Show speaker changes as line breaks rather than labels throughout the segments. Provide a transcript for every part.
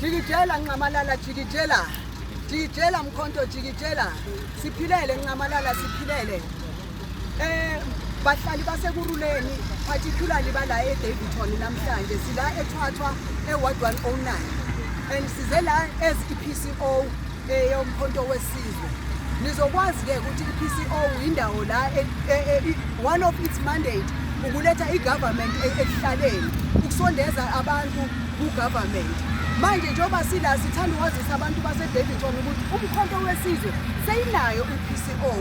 Jikijela Ncamalala jikijela Mkhonto jikijela siphilele Ncamalala siphilele bahlali basekuruleni particularly bala eDaveyton namhlanje sila eThwathwa eWard 109 and size la as iPCO yomkhonto wesizwe nizokwazi ke ukuthi iPCO indawo la one of its mandate ukuletha igovernment ekuhlaleni ukusondeza abantu kugovernment manje njengoba sila sithanda ukwazisa abantu baseDaveyton ukuthi umkhonto wesizwe seyinayo iPCO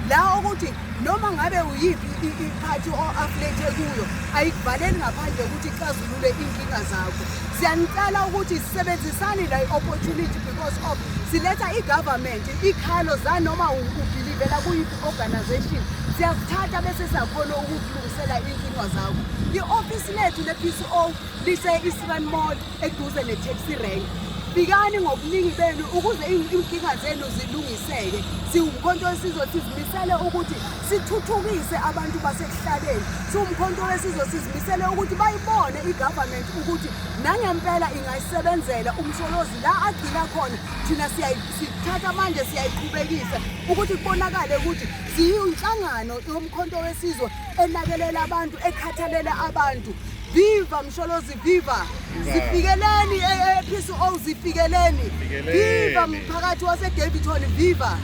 la ukuthi noma ngabe uyiphi iphathi o-affiliate kuyo ayikuvaleli ngaphandle ukuthi ixazulule inkinga zakho siyanicela ukuthi sisebenzisane la opportunity because of siletha igovernment ikhalo za noma ubhilivela kuyiphi organization siyazithatha bese siyakhona ukulungisela inkinga zakho i-office lethu le-PCO lise-Eastern Mall eduze ne-taxi rank fikani ngobuningi benu ukuze inkinga zenu zilungiseke siwumkhonto wesizwe sizimisele ukuthi sithuthukise abantu basekuhlaleni siwumkhonto wesizwe sizimisele ukuthi bayibone igovernment ukuthi nangempela ingayisebenzela umsholozi la agcina khona thina sithatha manje siyayiqhubekisa ukuthi kubonakale ukuthi siyinhlangano yomkhonto wesizwe enakelela abantu ekhathalela abantu Viva Msholozi viva sifikeleni ePCO zifikeleni viva mphakathi waseDaveyton viva